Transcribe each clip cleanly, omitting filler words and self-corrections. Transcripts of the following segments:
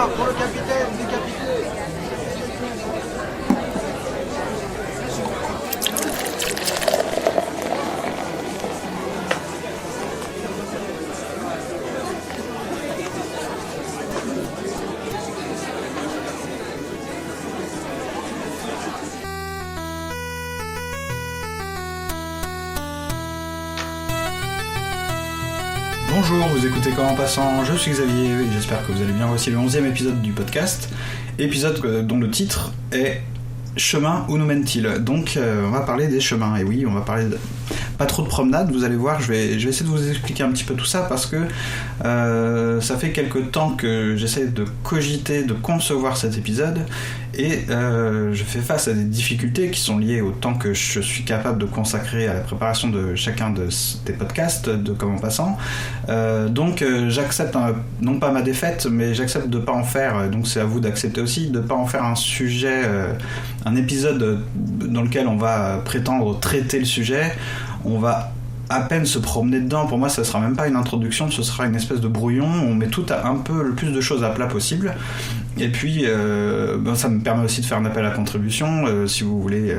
victoire pour le capitaine décapité. Bonjour, vous écoutez Comment Passant, je suis Xavier et j'espère que vous allez bien. Voici le 11e épisode du podcast, épisode dont le titre est Chemin, où nous mène-t-il ? Donc on va parler des chemins, et oui, on va parler pas trop de promenade, vous allez voir, je vais essayer de vous expliquer un petit peu tout ça parce que ça fait quelque temps que j'essaie de cogiter, de concevoir cet épisode et je fais face à des difficultés qui sont liées au temps que je suis capable de consacrer à la préparation de chacun des podcasts de Comment Passant. Donc j'accepte non pas ma défaite, mais j'accepte de pas en faire, donc c'est à vous d'accepter aussi, de pas en faire un sujet, un épisode dans lequel on va prétendre traiter le sujet. On va à peine se promener dedans. Pour moi, ça sera même pas une introduction, ce sera une espèce de brouillon. On met tout un peu le plus de choses à plat possible. Et puis, ça me permet aussi de faire un appel à contribution. Si vous voulez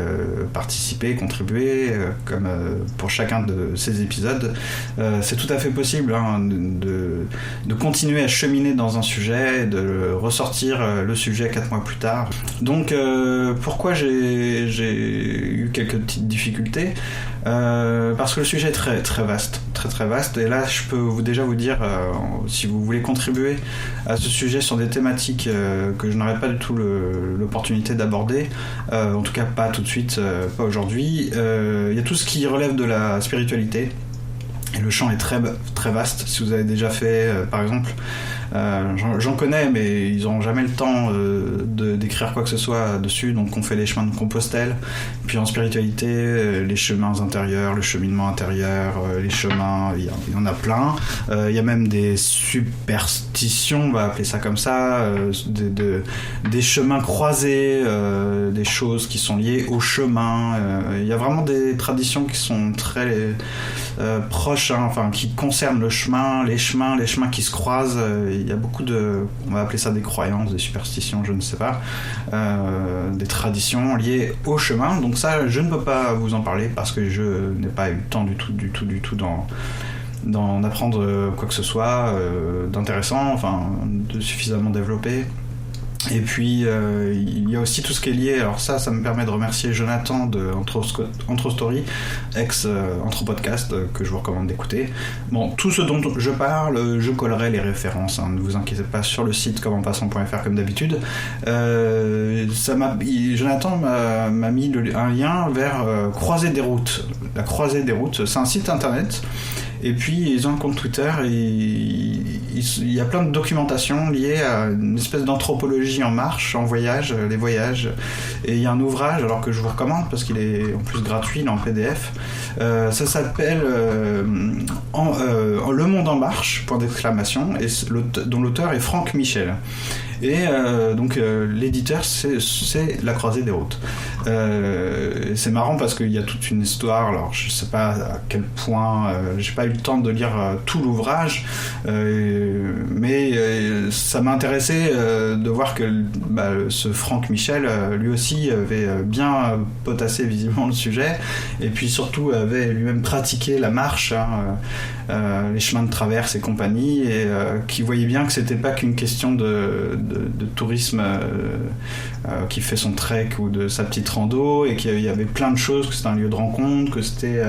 participer, contribuer, comme pour chacun de ces épisodes, c'est tout à fait possible de continuer à cheminer dans un sujet, de ressortir le sujet 4 mois plus tard. Donc, pourquoi j'ai eu quelques petites difficultés ? Parce que le sujet est très très vaste, très vaste, et là je peux déjà vous dire, si vous voulez contribuer à ce sujet sur des thématiques que je n'aurai pas du tout l'opportunité d'aborder, en tout cas pas tout de suite, pas aujourd'hui, il y a tout ce qui relève de la spiritualité, et le champ est très très vaste. Si vous avez déjà fait, par exemple, j'en connais, mais ils n'auront jamais le temps d'écrire quoi que ce soit dessus, donc on fait les chemins de Compostelle, puis en spiritualité, les chemins intérieurs, le cheminement intérieur, les chemins, il y en a plein, il y a même des superstitions, on va appeler ça comme ça, des chemins croisés, des choses qui sont liées au chemin, il y a vraiment des traditions qui sont très proches, enfin qui concernent le chemin, les chemins qui se croisent. Il y a beaucoup on va appeler ça des croyances, des superstitions, je ne sais pas, des traditions liées au chemin. Donc ça, je ne peux pas vous en parler parce que je n'ai pas eu le temps du tout d'en apprendre quoi que ce soit d'intéressant, enfin de suffisamment développé. Et puis il y a aussi tout ce qui est lié, alors ça me permet de remercier Jonathan de Anthrostory, ex-Anthropodcast, que je vous recommande d'écouter. Bon, tout ce dont je parle, je collerai les références, ne vous inquiétez pas, sur le site commentpassant.fr comme d'habitude. Jonathan m'a mis un lien vers Croisée des routes. La Croisée des routes, c'est un site internet. Et puis ils ont un compte Twitter et il y a plein de documentation liée à une espèce d'anthropologie en marche, en voyage, les voyages. Et il y a un ouvrage, alors que je vous recommande parce qu'il est en plus gratuit, il est en PDF. Ça s'appelle Le Monde en marche, point d'exclamation, et dont l'auteur est Franck Michel. Et donc l'éditeur c'est La Croisée des routes. C'est marrant parce qu'il y a toute une histoire, alors je sais pas à quel point, j'ai pas eu le temps de lire tout l'ouvrage, mais ça m'a intéressé de voir que ce Franck Michel lui aussi avait bien potassé visiblement le sujet, et puis surtout avait lui-même pratiqué la marche, les chemins de traverse et compagnie, et qui voyait bien que c'était pas qu'une question de tourisme qui fait son trek ou de sa petite rando, et qu'il y avait plein de choses, que c'était un lieu de rencontre, que c'était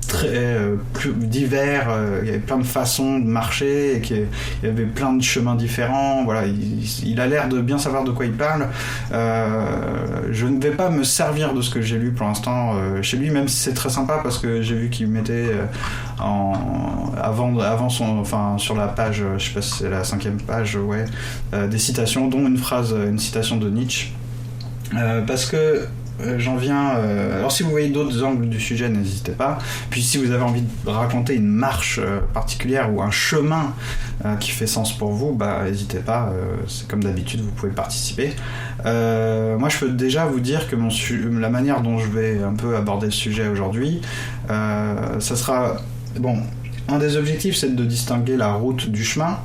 très plus divers, il y avait plein de façons de marcher et qu'il y avait plein de chemins différents. Voilà, il a l'air de bien savoir de quoi il parle. Je ne vais pas me servir de ce que j'ai lu pour l'instant chez lui, même si c'est très sympa, parce que j'ai vu qu'il mettait avant sur la page, je sais pas si c'est la 5e page, des citations, dont une citation de Nietzsche, parce que j'en viens. Alors, si vous voyez d'autres angles du sujet, n'hésitez pas. Puis, si vous avez envie de raconter une marche particulière ou un chemin qui fait sens pour vous, n'hésitez pas. C'est comme d'habitude, vous pouvez participer. Moi, je peux déjà vous dire que la manière dont je vais un peu aborder le sujet aujourd'hui, ça sera. Bon, un des objectifs, c'est de distinguer la route du chemin.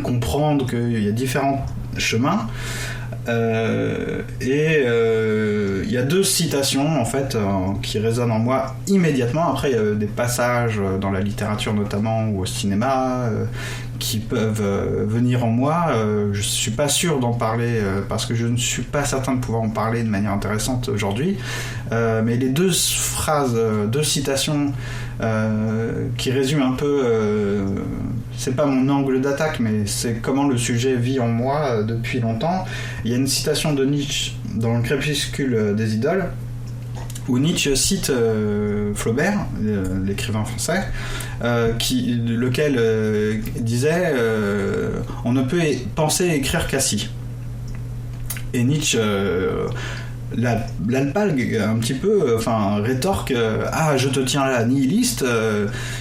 comprendre qu'il y a différents chemins. Il y a 2 citations en fait qui résonnent en moi immédiatement. Après il y a des passages dans la littérature notamment ou au cinéma qui peuvent venir en moi. Je suis pas sûr d'en parler parce que je ne suis pas certain de pouvoir en parler de manière intéressante aujourd'hui, mais les 2 phrases, 2 citations qui résument un peu c'est pas mon angle d'attaque, mais c'est comment le sujet vit en moi depuis longtemps. Il y a une citation de Nietzsche dans Le Crépuscule des idoles, où Nietzsche cite Flaubert, l'écrivain français, lequel disait on ne peut penser et écrire qu'assis. Et Nietzsche l'alpague un petit peu, rétorque je te tiens là, nihiliste.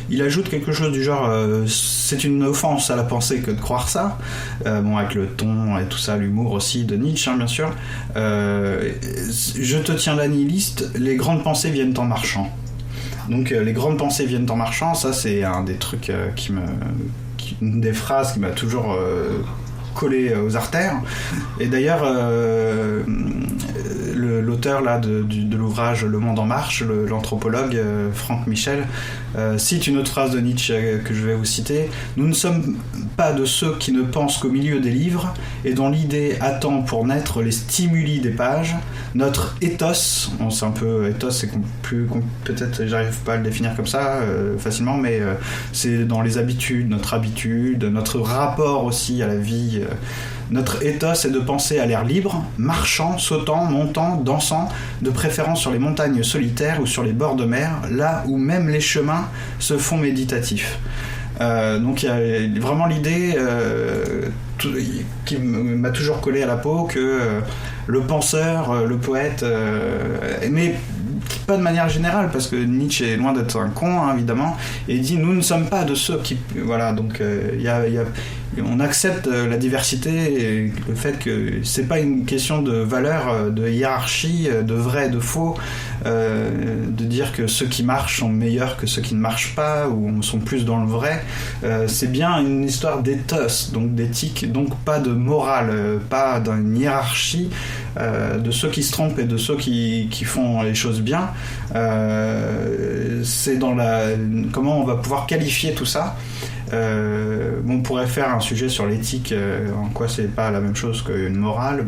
Il ajoute quelque chose du genre c'est une offense à la pensée que de croire ça, avec le ton et tout ça, l'humour aussi de Nietzsche, bien sûr. Je te tiens là, nihiliste, les grandes pensées viennent en marchant. Donc les grandes pensées viennent en marchant, ça c'est un des trucs une des phrases qui m'a toujours collé aux artères. Et d'ailleurs l'auteur là de l'ouvrage Le Monde en Marche, l'anthropologue Franck Michel, cite une autre phrase de Nietzsche que je vais vous citer. Nous ne sommes pas de ceux qui ne pensent qu'au milieu des livres et dont l'idée attend pour naître les stimuli des pages. Notre ethos, c'est un peu ethos, c'est peut-être j'arrive pas à le définir comme ça facilement, mais c'est dans les habitudes, notre rapport aussi à la vie. Notre ethos est de penser à l'air libre, marchant, sautant, montant, dansant, de préférence sur les montagnes solitaires ou sur les bords de mer, là où même les chemins se font méditatifs. Donc il y a vraiment l'idée qui m'a toujours collé à la peau que le penseur, le poète, mais pas de manière générale, parce que Nietzsche est loin d'être un con, hein, évidemment, et il dit nous ne sommes pas de ceux qui... Voilà, donc on accepte la diversité et le fait que c'est pas une question de valeur, de hiérarchie, de vrai, de faux, de dire que ceux qui marchent sont meilleurs que ceux qui ne marchent pas ou sont plus dans le vrai. C'est bien une histoire d'éthos, donc d'éthique, donc pas de morale, pas d'une hiérarchie de ceux qui se trompent et de ceux qui font les choses bien. C'est dans comment on va pouvoir qualifier tout ça. On pourrait faire un sujet sur l'éthique, en quoi c'est pas la même chose qu'une morale,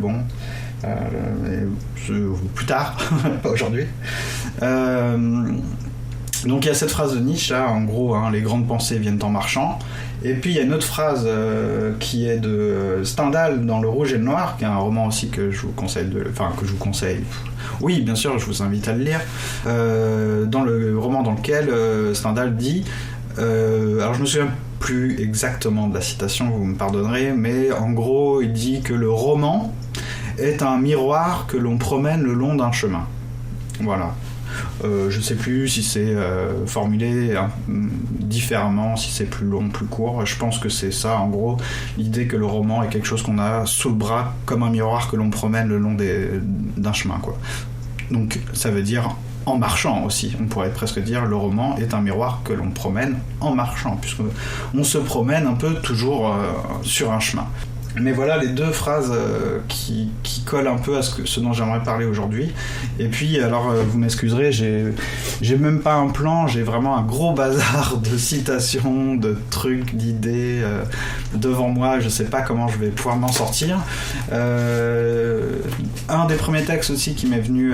plus tard, pas aujourd'hui. Donc il y a cette phrase de Nietzsche là, en gros, les grandes pensées viennent en marchant. Et puis il y a une autre phrase qui est de Stendhal dans Le Rouge et le Noir, qui est un roman aussi que je vous conseille oui, bien sûr, je vous invite à le lire. Dans le roman dans lequel Stendhal dit, alors je me souviens plus exactement de la citation, vous me pardonnerez, mais en gros il dit que le roman est un miroir que l'on promène le long d'un chemin. Voilà. Je sais plus si c'est formulé différemment, si c'est plus long, plus court. Je pense que c'est ça, en gros, l'idée que le roman est quelque chose qu'on a sous le bras comme un miroir que l'on promène le long d'un chemin, quoi. Donc ça veut dire en marchant aussi. On pourrait presque dire le roman est un miroir que l'on promène en marchant, puisqu'on se promène un peu toujours sur un chemin. Mais voilà les 2 phrases qui collent un peu à ce dont j'aimerais parler aujourd'hui. Et puis, alors, vous m'excuserez, j'ai même pas un plan, j'ai vraiment un gros bazar de citations, de trucs, d'idées devant moi. Je sais pas comment je vais pouvoir m'en sortir. Un des premiers textes aussi qui m'est venu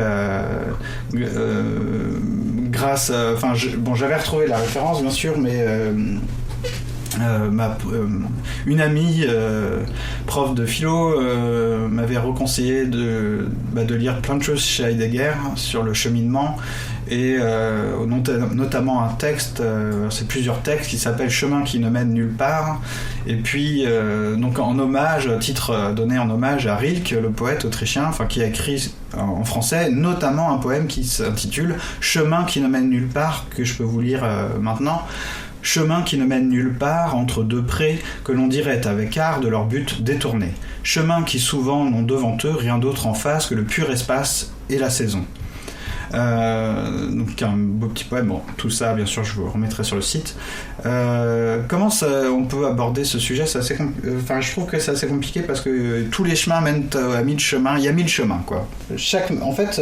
grâce... j'avais retrouvé la référence, bien sûr, mais... une amie prof de philo m'avait reconseillé de lire plein de choses chez Heidegger sur le cheminement et notamment un texte, c'est plusieurs textes qui s'appellent Chemin qui ne mène nulle part, et puis donc en hommage, titre donné en hommage à Rilke, le poète autrichien, qui a écrit en français notamment un poème qui s'intitule Chemin qui ne mène nulle part, que je peux vous lire maintenant. Chemin qui ne mène nulle part, entre 2 prés que l'on dirait avec art de leur but détourné. Chemin qui souvent n'ont devant eux rien d'autre en face que le pur espace et la saison. Donc un beau petit poème. Bon, tout ça, bien sûr, je vous remettrai sur le site. Comment on peut aborder ce sujet? C'est assez je trouve que c'est assez compliqué parce que tous les chemins mènent à 1000 chemins. Il y a 1000 chemins, quoi. En fait,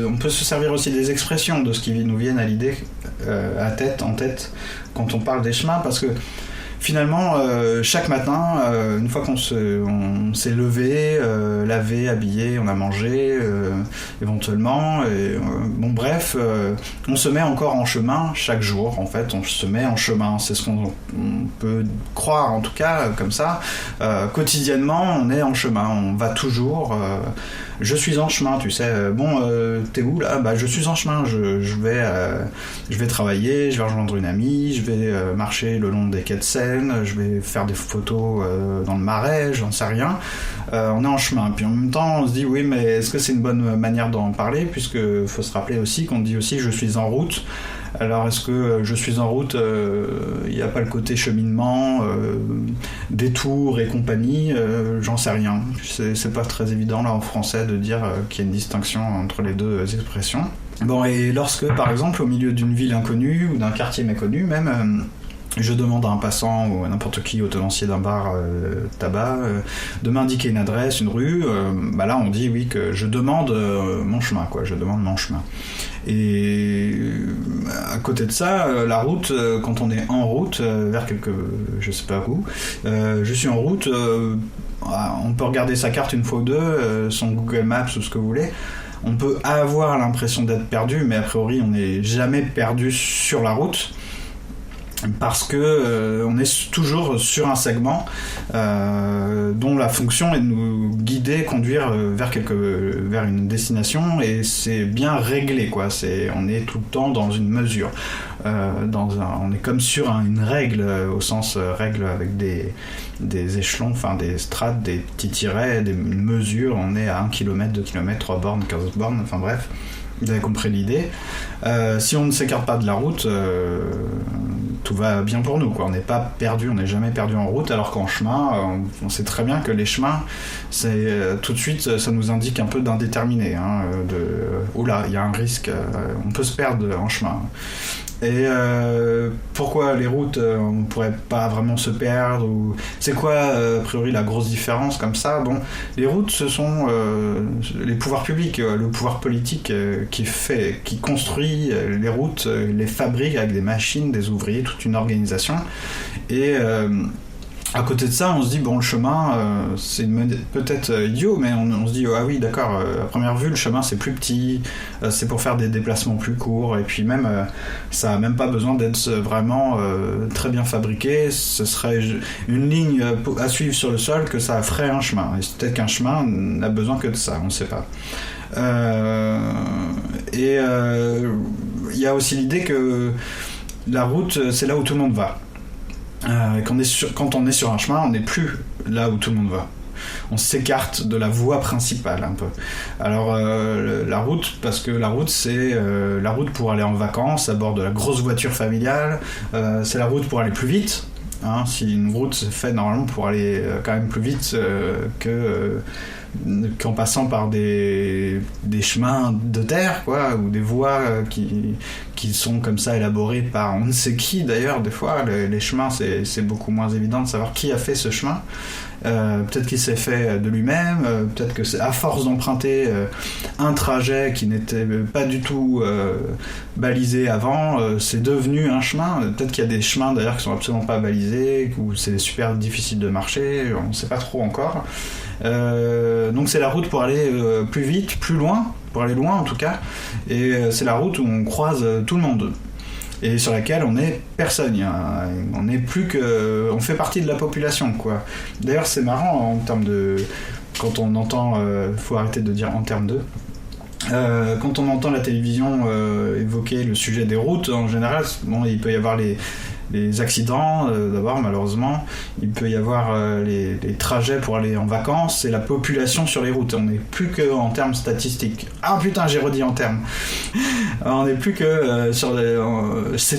on peut se servir aussi des expressions de ce qui nous viennent à l'idée, en tête, quand on parle des chemins, parce que finalement, chaque matin, une fois qu'on s'est levé, lavé, habillé, on a mangé, éventuellement, bref, on se met encore en chemin chaque jour, en fait, on se met en chemin, c'est ce qu'on peut croire, en tout cas, comme ça. Quotidiennement, on est en chemin, on va toujours... je suis en chemin, tu sais. T'es où là? Je suis en chemin. Je vais travailler, je vais rejoindre une amie, je vais marcher le long des quais de Seine, je vais faire des photos dans le Marais, j'en sais rien. On est en chemin. Puis en même temps, on se dit oui, mais est-ce que c'est une bonne manière d'en parler? Puisque faut se rappeler aussi qu'on dit aussi je suis en route. Alors est-ce que je suis en route, il n'y a pas le côté cheminement, détour et compagnie, j'en sais rien. C'est pas très évident là en français de dire qu'il y a une distinction entre les deux expressions. Bon, et lorsque par exemple au milieu d'une ville inconnue ou d'un quartier méconnu même, je demande à un passant ou à n'importe qui, au tenancier d'un bar tabac, de m'indiquer une adresse, une rue, là on dit oui que je demande mon chemin, quoi, je demande mon chemin. Et à côté de ça, la route, quand on est en route vers je sais pas où, je suis en route, on peut regarder sa carte une fois ou deux, son Google Maps ou ce que vous voulez. On peut avoir l'impression d'être perdu, mais a priori on n'est jamais perdu sur la route. Parce que on est toujours sur un segment dont la fonction est de nous guider, conduire vers une destination, et c'est bien réglé, quoi. On est tout le temps dans une mesure, on est comme sur une règle, au sens règle avec des échelons, enfin des strates, des petits tirets, des mesures. On est à 1 km, 2 km, 3 bornes, 15 bornes, enfin bref. Vous avez compris l'idée. Si on ne s'écarte pas de la route, tout va bien pour nous, quoi. On n'est pas perdu, on n'est jamais perdu en route, alors qu'en chemin, on sait très bien que les chemins, tout de suite, ça nous indique un peu d'indéterminé. Oula, il y a un risque, on peut se perdre en chemin. Et pourquoi les routes, on ne pourrait pas vraiment se perdre, ou... C'est quoi, a priori, la grosse différence comme ça? Bon, les routes, ce sont les pouvoirs publics, le pouvoir politique qui construit les routes, les fabrique avec des machines, des ouvriers, toute une organisation. Et... à côté de ça, on se dit, bon, le chemin, c'est peut-être idiot, mais on se dit, ah oui, d'accord, à première vue, le chemin, c'est plus petit, c'est pour faire des déplacements plus courts, et puis même, ça n'a même pas besoin d'être vraiment très bien fabriqué. Ce serait une ligne à suivre sur le sol que ça ferait un chemin. Et c'est peut-être qu'un chemin n'a besoin que de ça, on ne sait pas. Il y a aussi l'idée que la route, c'est là où tout le monde va. Quand on est sur un chemin, on n'est plus là où tout le monde va. On s'écarte de la voie principale un peu. Alors la route, parce que la route, c'est la route pour aller en vacances à bord de la grosse voiture familiale, c'est la route pour aller plus vite. Si une route se fait normalement pour aller quand même plus vite qu'en passant par des chemins de terre, quoi, ou des voies qui sont comme ça élaborées par on ne sait qui. D'ailleurs, des fois les chemins, c'est beaucoup moins évident de savoir qui a fait ce chemin. Peut-être qu'il s'est fait de lui-même, peut-être que c'est à force d'emprunter un trajet qui n'était pas du tout balisé avant, c'est devenu un chemin. Peut-être qu'il y a des chemins d'ailleurs qui sont absolument pas balisés, où c'est super difficile de marcher, on ne sait pas trop encore. Donc c'est la route pour aller plus vite, plus loin, pour aller loin en tout cas, et c'est la route où on croise tout le monde, et sur laquelle on est personne. On n'est plus que, on fait partie de la population, quoi. D'ailleurs c'est marrant en termes de, quand on entend, faut arrêter de dire en termes de. Quand on entend la télévision évoquer le sujet des routes, en général, bon, il peut y avoir les accidents, d'abord, malheureusement. Il peut y avoir les trajets pour aller en vacances et la population sur les routes. On n'est plus qu'en termes statistiques. Ah putain, j'ai redit en termes. On n'est plus que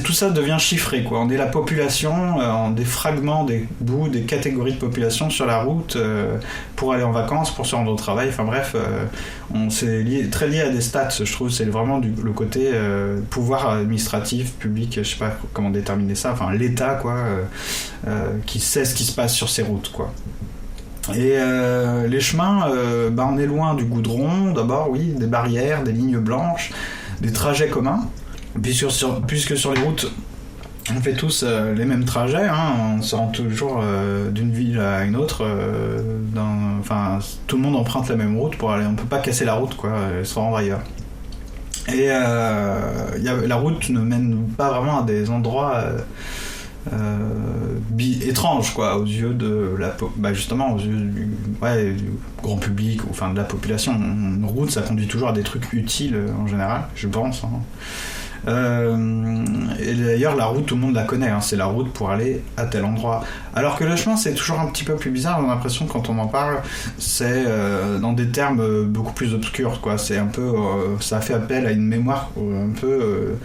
tout ça devient chiffré, quoi. On est la population, des fragments, des bouts, des catégories de population sur la route pour aller en vacances, pour se rendre au travail. Enfin bref, c'est très lié à des stats, je trouve. C'est vraiment le côté pouvoir administratif, public, je sais pas comment déterminer ça. Enfin, l'État, quoi, qui sait ce qui se passe sur ces routes, quoi. Et les chemins, on est loin du goudron, d'abord, oui, des barrières, des lignes blanches, des trajets communs. Puisque sur les routes, on fait tous les mêmes trajets, hein, on se rend toujours d'une ville à une autre. Tout le monde emprunte la même route pour aller. On peut pas casser la route, quoi, et se rendre ailleurs. Et la route ne mène pas vraiment à des endroits étranges, quoi, aux yeux de justement aux yeux du grand public, ou enfin de la population. Une route, ça conduit toujours à des trucs utiles en général, je pense, hein. Et d'ailleurs la route, tout le monde la connaît, hein, c'est la route pour aller à tel endroit, alors que le chemin, c'est toujours un petit peu plus bizarre. On a l'impression, quand on en parle, c'est dans des termes beaucoup plus obscurs, quoi. C'est un peu ça fait appel à une mémoire un peu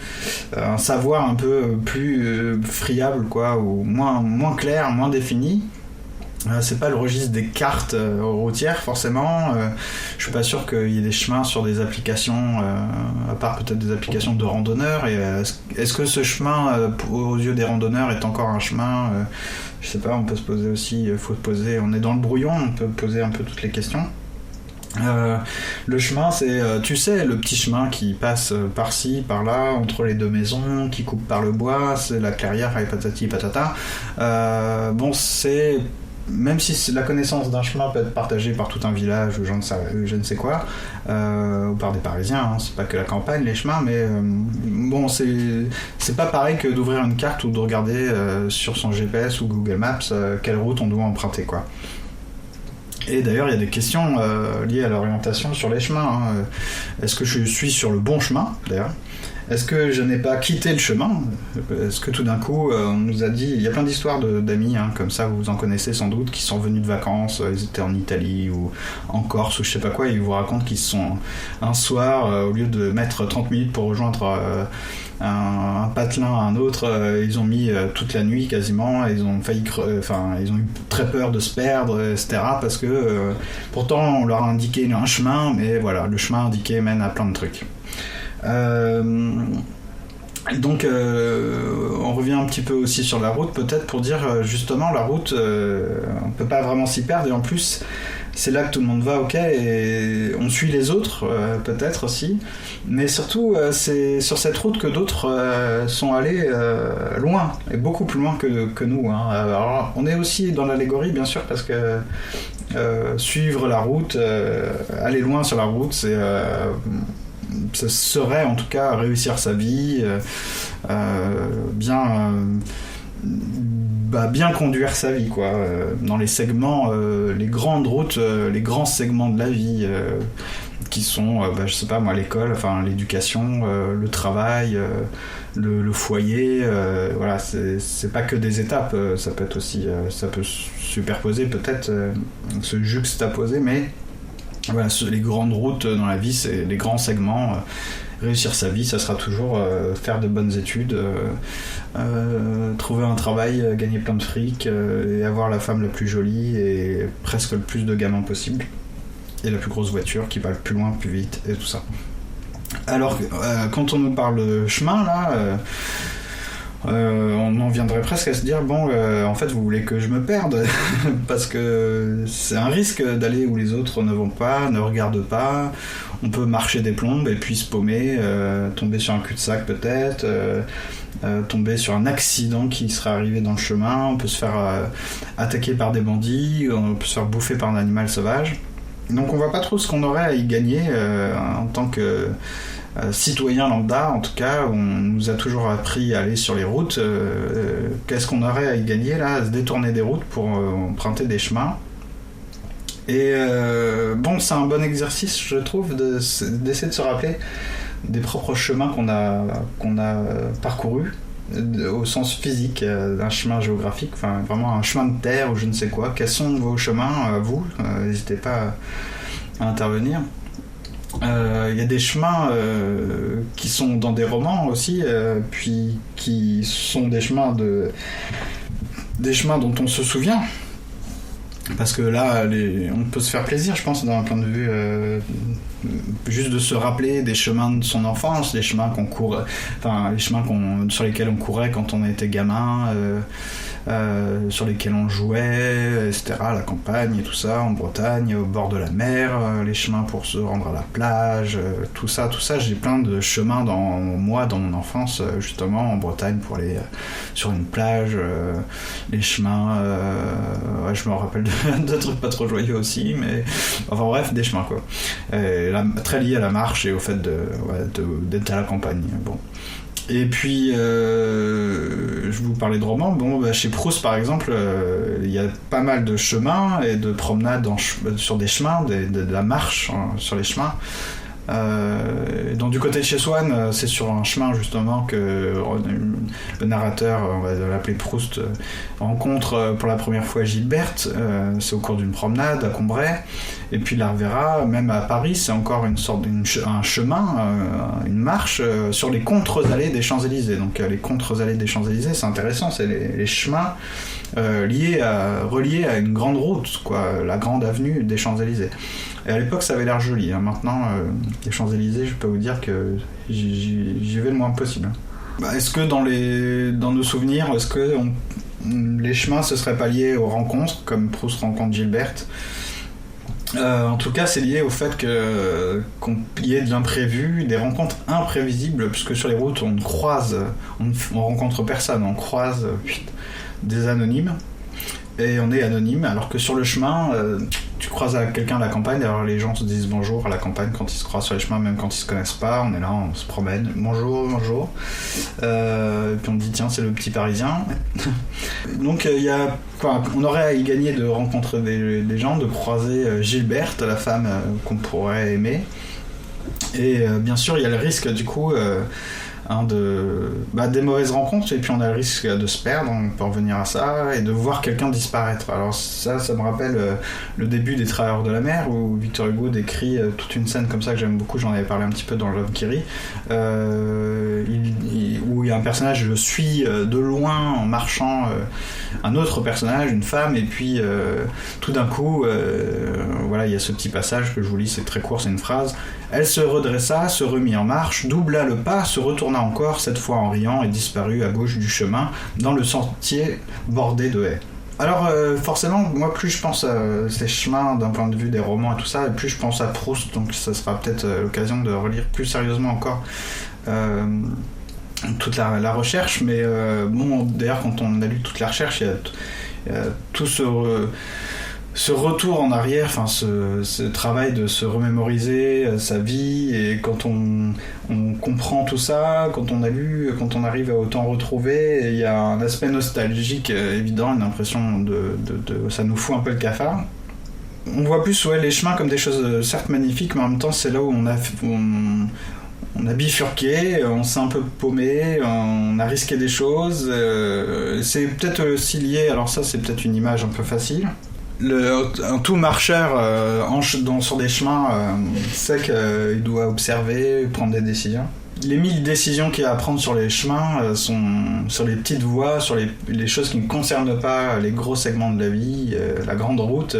un savoir un peu plus friable, quoi, ou moins clair, moins défini. C'est pas le registre des cartes routières, forcément. Je suis pas sûr qu'il y ait des chemins sur des applications, à part peut-être des applications de randonneurs. Et est-ce que ce chemin, aux yeux des randonneurs, est encore un chemin je sais pas, on peut se poser aussi, on est dans le brouillon, on peut poser un peu toutes les questions. Le chemin, c'est, tu sais, le petit chemin qui passe par-ci, par-là, entre les deux maisons, qui coupe par le bois, c'est la clairière, et patati patata. C'est... Même si la connaissance d'un chemin peut être partagée par tout un village ou je ne sais quoi, ou par des Parisiens, hein, c'est pas que la campagne, les chemins, mais c'est pas pareil que d'ouvrir une carte ou de regarder sur son GPS ou Google Maps quelle route on doit emprunter, quoi. Et d'ailleurs, il y a des questions liées à l'orientation sur les chemins, hein. Est-ce que je suis sur le bon chemin, d'ailleurs ? Est-ce que je n'ai pas quitté le chemin ? Est-ce que tout d'un coup, on nous a dit... Il y a plein d'histoires d'amis, hein, comme ça, vous en connaissez sans doute, qui sont venus de vacances, ils étaient en Italie ou en Corse ou je sais pas quoi, et ils vous racontent qu'ils se sont... Un soir, au lieu de mettre 30 minutes pour rejoindre un patelin à un autre, ils ont mis toute la nuit quasiment, et ils ont failli... ils ont eu très peur de se perdre, etc. Parce que pourtant, on leur a indiqué un chemin, mais voilà, le chemin indiqué mène à plein de trucs. Donc on revient un petit peu aussi sur la route, peut-être pour dire justement la route, on peut pas vraiment s'y perdre, et en plus c'est là que tout le monde va, ok, et on suit les autres peut-être aussi, mais surtout c'est sur cette route que d'autres sont allés loin, et beaucoup plus loin que nous, hein. Alors on est aussi dans l'allégorie, bien sûr, parce que suivre la route, aller loin sur la route, ça serait en tout cas réussir sa vie, bien conduire sa vie, quoi, dans les segments, les grandes routes, les grands segments de la vie, qui sont, je sais pas moi, l'école, enfin l'éducation, le travail, le foyer, voilà, c'est pas que des étapes, ça peut être aussi, ça peut superposer peut-être, se juxtaposer, mais voilà, les grandes routes dans la vie, c'est les grands segments. Réussir sa vie, ça sera toujours faire de bonnes études, trouver un travail, gagner plein de fric, et avoir la femme la plus jolie et presque le plus de gamins possible, et la plus grosse voiture qui va le plus loin, plus vite, et tout ça. Alors, quand on nous parle de chemin, là... on en viendrait presque à se dire en fait vous voulez que je me perde parce que c'est un risque d'aller où les autres ne vont pas, ne regardent pas. On peut marcher des plombes et puis se paumer, tomber sur un cul-de-sac peut-être, tomber sur un accident qui serait arrivé dans le chemin. On peut se faire attaquer par des bandits, on peut se faire bouffer par un animal sauvage. Donc on voit pas trop ce qu'on aurait à y gagner en tant que citoyen lambda. En tout cas, on nous a toujours appris à aller sur les routes. Qu'est-ce qu'on aurait à y gagner là, à se détourner des routes pour emprunter des chemins? Et c'est un bon exercice, je trouve, d'essayer de se rappeler des propres chemins qu'on a parcourus, au sens physique d'un chemin géographique, enfin vraiment un chemin de terre ou je ne sais quoi. Quels sont vos chemins, vous? N'hésitez pas à intervenir. Il y a des chemins qui sont dans des romans aussi, puis qui sont des chemins dont on se souvient. Parce que là, on peut se faire plaisir, je pense, d'un point de vue juste de se rappeler des chemins de son enfance, les chemins qu'on courait, enfin les chemins sur lesquels on courait quand on était gamin, sur lesquels on jouait, etc. À la campagne et tout ça, en Bretagne, au bord de la mer, les chemins pour se rendre à la plage, tout ça. J'ai plein de chemins dans mon enfance, justement en Bretagne pour aller sur une plage, les chemins, je me rappelle de trucs pas trop joyeux aussi, mais enfin bref, des chemins quoi. Très liés à la marche et au fait d'être à la campagne. Bon. Et puis, je vous parlais de romans. Chez Proust, par exemple, il y a pas mal de chemins et de promenades sur des chemins, de la marche sur les chemins. Donc du côté de chez Swann, c'est sur un chemin justement que le narrateur, on va l'appeler Proust, rencontre pour la première fois Gilberte. C'est au cours d'une promenade à Combray, et puis la reverra même à Paris. C'est encore un chemin, une marche sur les contre-allées des Champs-Élysées. Donc les contre-allées des Champs-Élysées, c'est intéressant, c'est les chemins reliés à une grande route, quoi, la grande avenue des Champs-Élysées. Et à l'époque, ça avait l'air joli. Maintenant, les Champs-Élysées, je peux vous dire que j'y vais le moins possible. Est-ce que dans nos souvenirs, est-ce que les chemins se seraient pas liés aux rencontres, comme Proust rencontre Gilberte ? En tout cas, c'est lié au fait qu'il y ait de l'imprévu, des rencontres imprévisibles, puisque sur les routes, on rencontre personne, on croise des anonymes. Et on est anonyme, alors que sur le chemin, tu croises quelqu'un à la campagne, alors les gens se disent bonjour à la campagne quand ils se croisent sur les chemins, même quand ils se connaissent pas, on est là, on se promène, bonjour. Et puis on dit tiens, c'est le petit Parisien. Donc on aurait à y gagner de rencontrer des gens, de croiser Gilberte, la femme qu'on pourrait aimer. Et bien sûr, il y a le risque du coup des mauvaises rencontres, et puis on a le risque de se perdre, on peut revenir à ça, et de voir quelqu'un disparaître. Alors ça me rappelle le début des Travailleurs de la mer, où Victor Hugo décrit toute une scène comme ça que j'aime beaucoup, j'en avais parlé un petit peu dans L'Homme qui rit, où il y a un personnage, je suis de loin en marchant un autre personnage, une femme, et puis tout d'un coup il y a ce petit passage que je vous lis, c'est très court, c'est une phrase: elle se redressa, se remit en marche, doubla le pas, se retourna encore, cette fois en riant, et disparut à gauche du chemin, dans le sentier bordé de haies. Alors forcément, moi plus je pense à ces chemins d'un point de vue des romans et tout ça, et plus je pense à Proust, donc ça sera peut-être l'occasion de relire plus sérieusement encore toute la recherche, mais d'ailleurs quand on a lu toute la recherche, il y a tout ce retour en arrière, enfin ce travail de se remémoriser sa vie, et quand on comprend tout ça, quand on a lu, quand on arrive à autant retrouver, il y a un aspect nostalgique évident, une impression de ça nous fout un peu le cafard. On voit plus les chemins comme des choses certes magnifiques, mais en même temps c'est là où on a bifurqué, on s'est un peu paumé, on a risqué des choses. C'est peut-être aussi lié, alors ça c'est peut-être une image un peu facile. Un tout marcheur sur des chemins sait qu'il doit observer, prendre des décisions. Les 1000 décisions qu'il y a à prendre sur les chemins sont sur les petites voies, sur les choses qui ne concernent pas les gros segments de la vie, la grande route,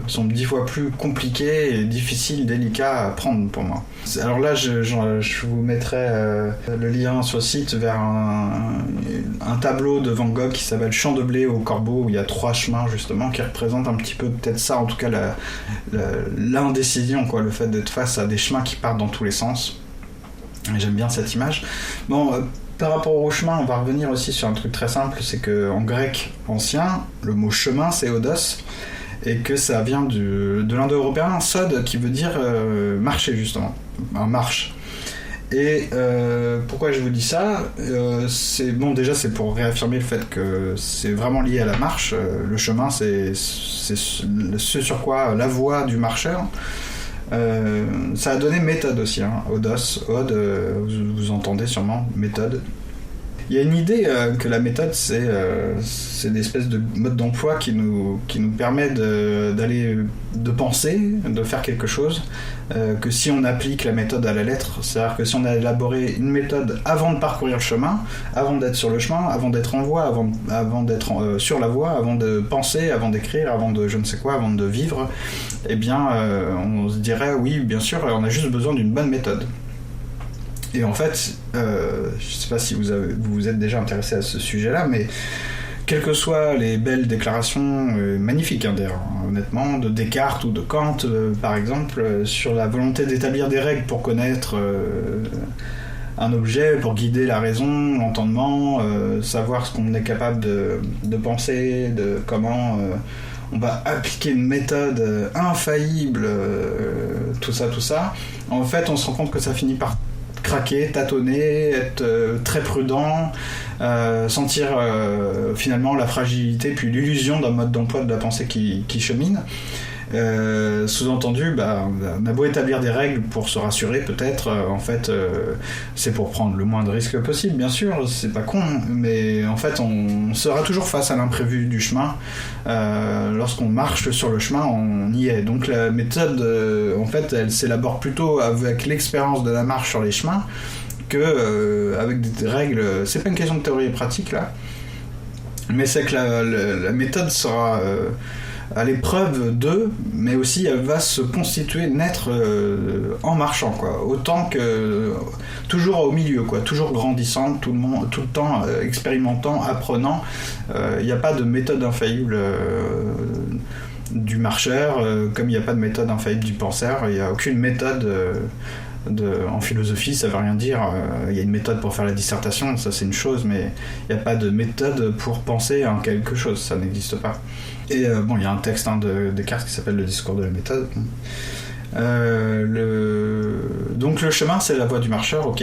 sont 10 fois plus compliquées et difficiles, délicats à prendre pour moi. Alors là, je vous mettrai le lien sur le site vers un tableau de Van Gogh qui s'appelle Champ de blé au corbeau, où il y a 3 chemins justement qui représentent un petit peu peut-être ça, en tout cas l'indécision, quoi, le fait d'être face à des chemins qui partent dans tous les sens. Et j'aime bien cette image. Par rapport au chemin, on va revenir aussi sur un truc très simple, c'est qu'en grec ancien, le mot chemin c'est odos, et que ça vient de l'indo-européen sod, qui veut dire marcher justement, marche. Et pourquoi je vous dis ça, déjà c'est pour réaffirmer le fait que c'est vraiment lié à la marche. Le chemin c'est ce sur quoi la voie du marcheur. Ça a donné méthode aussi, odos, ode, vous entendez sûrement, méthode. Il y a une idée que la méthode, c'est des espèces de mode d'emploi qui nous permet de penser, de faire quelque chose, que si on applique la méthode à la lettre, c'est-à-dire que si on a élaboré une méthode avant de parcourir le chemin, avant d'être sur le chemin, avant d'être en voie, avant d'être sur la voie, avant de penser, avant d'écrire, avant de je ne sais quoi, avant de vivre, eh bien, on se dirait, oui, bien sûr, on a juste besoin d'une bonne méthode. Et en fait, je ne sais pas si vous vous êtes déjà intéressé à ce sujet-là, mais quelles que soient les belles déclarations magnifiques, d'ailleurs, honnêtement, de Descartes ou de Kant, par exemple, sur la volonté d'établir des règles pour connaître un objet, pour guider la raison, l'entendement, savoir ce qu'on est capable de penser, de comment on va appliquer une méthode infaillible, tout ça. En fait, on se rend compte que ça finit par craquer, tâtonner, être très prudent, sentir finalement la fragilité puis l'illusion d'un mode d'emploi de la pensée qui chemine. Sous-entendu, on a beau établir des règles pour se rassurer peut-être, en fait c'est pour prendre le moins de risques possible, bien sûr, c'est pas con, mais en fait on sera toujours face à l'imprévu du chemin. Lorsqu'on marche sur le chemin, on y est. Donc la méthode, en fait, elle s'élabore plutôt avec l'expérience de la marche sur les chemins que avec des règles. C'est pas une question de théorie et pratique là, mais c'est que la méthode sera à l'épreuve de, mais aussi elle va se constituer, naître en marchant, quoi. Autant que toujours au milieu, quoi, toujours grandissant, tout le temps expérimentant, apprenant. Il n'y a pas de méthode infaillible du marcheur, comme il n'y a pas de méthode infaillible du penseur. Il n'y a aucune méthode en philosophie, ça veut rien dire. Il y a une méthode pour faire la dissertation, ça c'est une chose, mais il n'y a pas de méthode pour penser en quelque chose, ça n'existe pas. Et il y a un texte de Descartes qui s'appelle Le discours de la méthode. Donc le chemin, c'est la voie du marcheur, ok.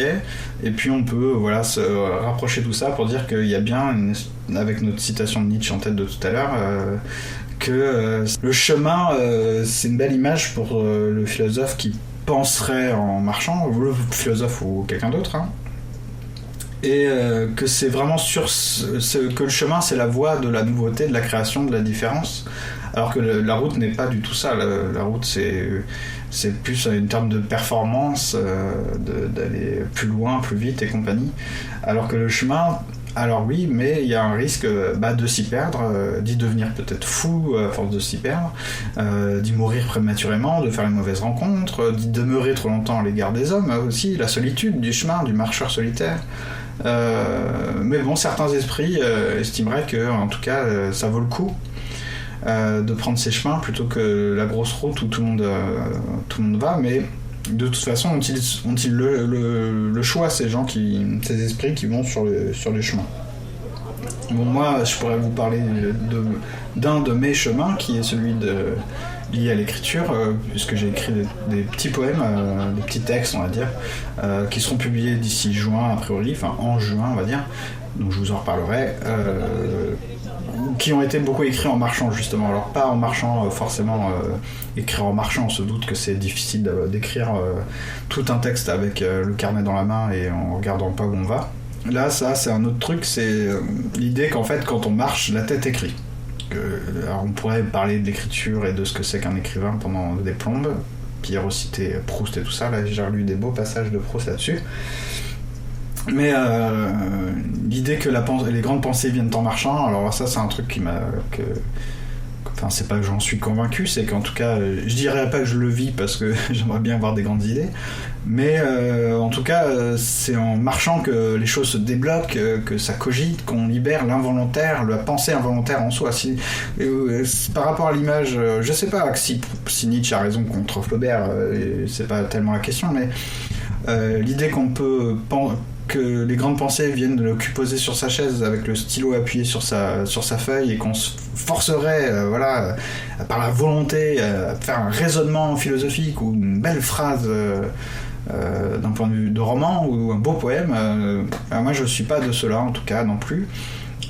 Et puis on peut se rapprocher tout ça pour dire qu'il y a bien, avec notre citation de Nietzsche en tête de tout à l'heure, que le chemin, c'est une belle image pour le philosophe qui penserait en marchant, ou le philosophe ou quelqu'un d'autre, hein. Et que c'est vraiment que le chemin, c'est la voie de la nouveauté, de la création, de la différence, alors que la route n'est pas du tout ça. La route, c'est plus une terme de performance, d'aller plus loin, plus vite et compagnie, alors que le chemin, alors oui, mais il y a un risque de s'y perdre, d'y devenir peut-être fou à force de s'y perdre, d'y mourir prématurément, de faire une mauvaise rencontre, d'y demeurer trop longtemps à l'égard des hommes, aussi la solitude du chemin, du marcheur solitaire. Mais bon, certains esprits estimeraient que, en tout cas, ça vaut le coup de prendre ces chemins plutôt que la grosse route où tout le monde va, mais de toute façon, ont-ils le choix, ces esprits qui vont sur les chemins. Bon, moi, je pourrais vous parler d'un de mes chemins, qui est celui lié à l'écriture, puisque j'ai écrit des petits poèmes, des petits textes, on va dire, qui seront publiés d'ici juin, a priori, enfin en juin, on va dire, donc je vous en reparlerai, qui ont été beaucoup écrits en marchant, justement. Alors pas en marchant forcément, écrire en marchant, on se doute que c'est difficile d'écrire tout un texte avec le carnet dans la main et en regardant pas où on va. Là, ça, c'est un autre truc, c'est l'idée qu'en fait, quand on marche, la tête écrit. Alors on pourrait parler de l'écriture et de ce que c'est qu'un écrivain pendant des plombes. Pierre citait Proust et tout ça, là j'ai relu des beaux passages de Proust là-dessus. Mais l'idée que les grandes pensées viennent en marchant, alors ça c'est un truc qui m'a... Enfin, c'est pas que j'en suis convaincu, c'est qu'en tout cas, je dirais pas que je le vis parce que j'aimerais bien avoir des grandes idées, mais en tout cas, c'est en marchant que les choses se débloquent, que ça cogite, qu'on libère l'involontaire, la pensée involontaire en soi. Par rapport à l'image, je sais pas si Nietzsche a raison contre Flaubert, c'est pas tellement la question, mais l'idée que les grandes pensées viennent le poser sur sa chaise avec le stylo appuyé sur sa feuille et qu'on se forcerait par la volonté à faire un raisonnement philosophique ou une belle phrase d'un point de vue de roman ou un beau poème, moi je suis pas de cela en tout cas non plus,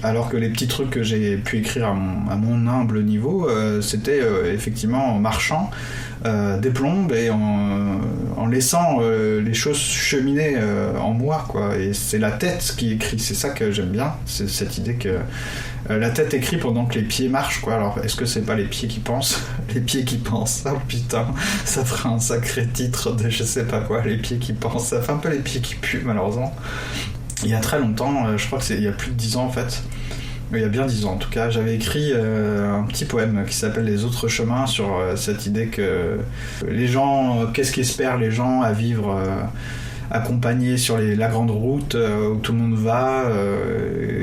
Alors que les petits trucs que j'ai pu écrire à mon humble niveau, c'était effectivement en marchant des plombes et en laissant les choses cheminer en moi, quoi. Et c'est la tête qui écrit, c'est ça que j'aime bien, c'est cette idée que la tête écrit pendant que les pieds marchent, quoi. Alors est-ce que c'est pas les pieds qui pensent? Les pieds qui pensent, oh putain, ça ferait un sacré titre de je sais pas quoi, les pieds qui pensent, ça fait un peu les pieds qui puent malheureusement. Il y a très longtemps, je crois que il y a plus de 10 ans en fait, il y a bien 10 ans en tout cas, j'avais écrit un petit poème qui s'appelle Les autres chemins, sur cette idée que les gens, qu'est-ce qu'espèrent les gens à vivre accompagnés sur la grande route où tout le monde va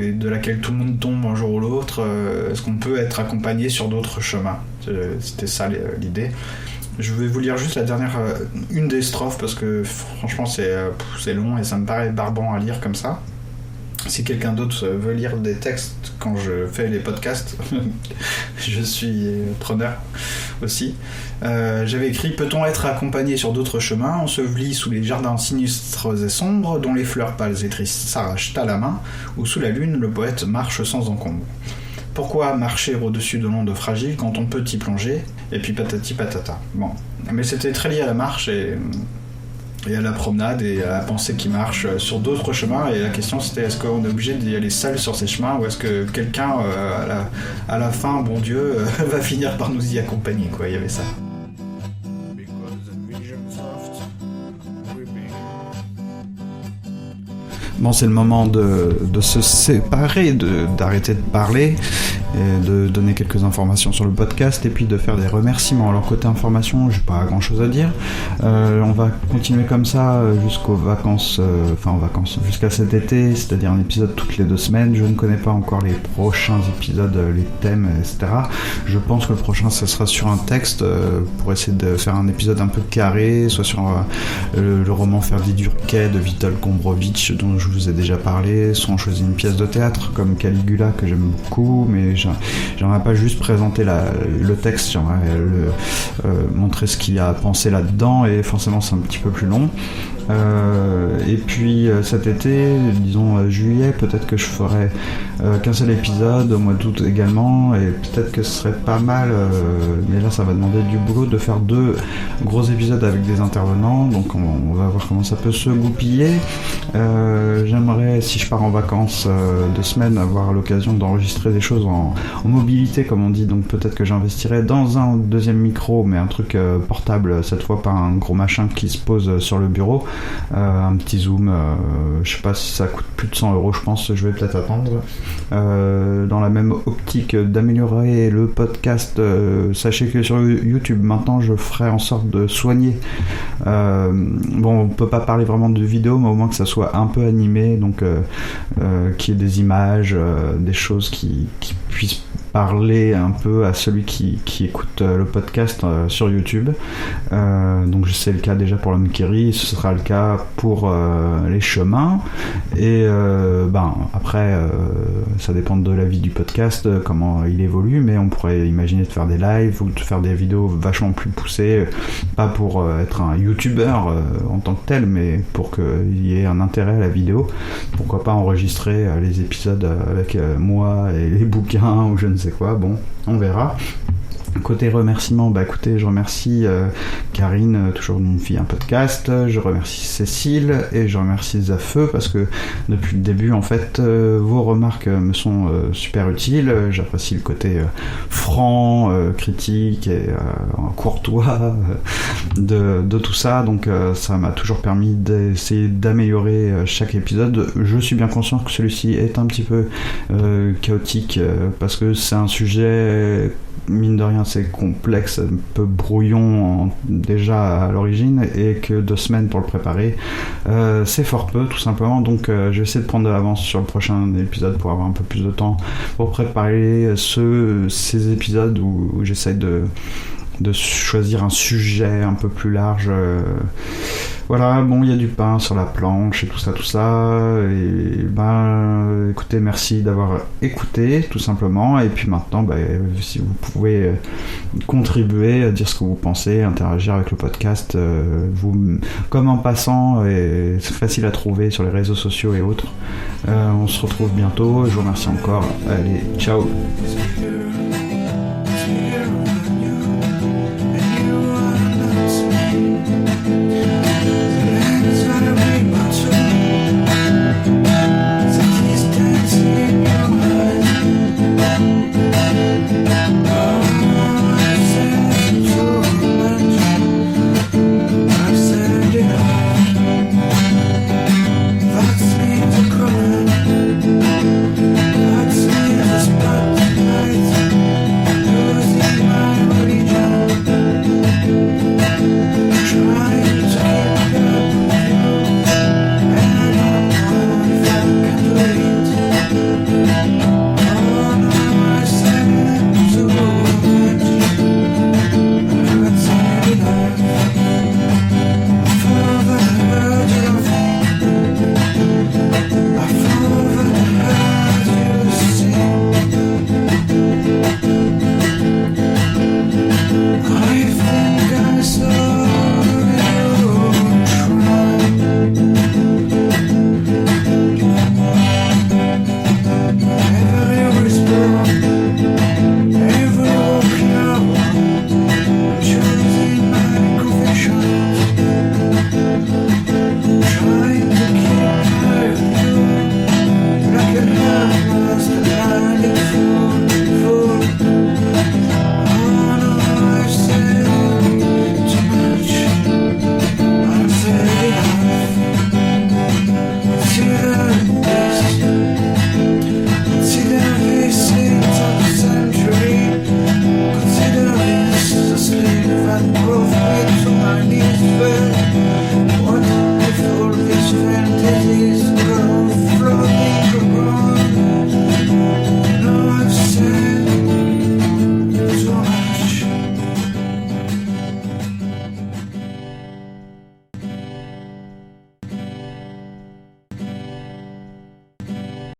et de laquelle tout le monde tombe un jour ou l'autre, est-ce qu'on peut être accompagné sur d'autres chemins? C'était ça l'idée. Je vais vous lire juste la dernière, une des strophes, parce que franchement c'est long et ça me paraît barbant à lire comme ça. Si quelqu'un d'autre veut lire des textes quand je fais les podcasts, je suis preneur aussi. J'avais écrit « Peut-on être accompagné sur d'autres chemins, enseveli sous les jardins sinistres et sombres, dont les fleurs pâles et tristes s'arrachent à la main, où sous la lune le poète marche sans encombre. Pourquoi marcher au-dessus de l'onde fragile quand on peut y plonger ?» Et puis patati patata. Bon, mais c'était très lié à la marche et à la promenade et à la pensée qui marche sur d'autres chemins, et la question c'était est-ce qu'on est obligé d'y aller seul sur ces chemins, ou est-ce que quelqu'un à la fin, bon Dieu, va finir par nous y accompagner, quoi. Il y avait ça. Bon, c'est le moment de se séparer, d'arrêter de parler, et de donner quelques informations sur le podcast, et puis de faire des remerciements. Alors côté information, j'ai pas grand chose à dire. On va continuer comme ça jusqu'aux vacances, jusqu'à cet été, c'est-à-dire un épisode toutes les 2 semaines. Je ne connais pas encore les prochains épisodes, les thèmes, etc. Je pense que le prochain, ça sera sur un texte, pour essayer de faire un épisode un peu carré, soit sur le roman Ferdi Durquet de Witold Gombrowicz, dont je vous ai déjà parlé, soit on choisit une pièce de théâtre comme Caligula que j'aime beaucoup, mais j'aimerais pas juste présenter le texte, j'aimerais montrer ce qu'il y a à penser là-dedans, et forcément c'est un petit peu plus long. Et puis cet été, disons juillet, peut-être que je ferai qu'un seul épisode, au mois d'août également, et peut-être que ce serait pas mal, mais là ça va demander du boulot, de faire 2 gros épisodes avec des intervenants, donc on va voir comment ça peut se goupiller. J'aimerais, si je pars en vacances 2 semaines, avoir l'occasion d'enregistrer des choses en mobilité, comme on dit, donc peut-être que j'investirai dans un 2e micro, mais un truc portable, cette fois pas un gros machin qui se pose sur le bureau, un petit zoom, je sais pas si ça coûte plus de 100 €, je pense, je vais peut-être attendre. Dans la même optique d'améliorer le podcast, sachez que sur YouTube maintenant je ferai en sorte de soigner, bon, on peut pas parler vraiment de vidéo, mais au moins que ça soit un peu animé, donc qu'il y ait des images, des choses qui puissent parler un peu à celui qui écoute le podcast sur YouTube. Donc c'est le cas déjà pour l'homme qui rit, ce sera le cas pour les chemins, et après ça dépend de la vie du podcast, comment il évolue, mais on pourrait imaginer de faire des lives ou de faire des vidéos vachement plus poussées, pas pour être un youtubeur en tant que tel, mais pour qu'il y ait un intérêt à la vidéo. Pourquoi pas enregistrer les épisodes avec moi et les bouquins ou je ne sais quoi, bon, on verra. Côté remerciements, écoutez, je remercie Karine, toujours une fille un podcast, je remercie Cécile et je remercie Zafeu, parce que depuis le début en fait vos remarques me sont super utiles. J'apprécie le côté franc, critique et courtois de tout ça, donc ça m'a toujours permis d'essayer d'améliorer chaque épisode. Je suis bien conscient que celui-ci est un petit peu chaotique, parce que c'est un sujet, mine de rien, c'est complexe, un peu brouillon déjà à l'origine, et que 2 semaines pour le préparer, c'est fort peu, tout simplement. Donc je vais essayer de prendre de l'avance sur le prochain épisode pour avoir un peu plus de temps pour préparer ces épisodes où j'essaie de de choisir un sujet un peu plus large. Voilà, bon, il y a du pain sur la planche et tout ça, et écoutez, merci d'avoir écouté, tout simplement, et puis maintenant, si vous pouvez contribuer, à dire ce que vous pensez, interagir avec le podcast, comme en passant, et c'est facile à trouver sur les réseaux sociaux et autres. On se retrouve bientôt, je vous remercie encore, allez, ciao.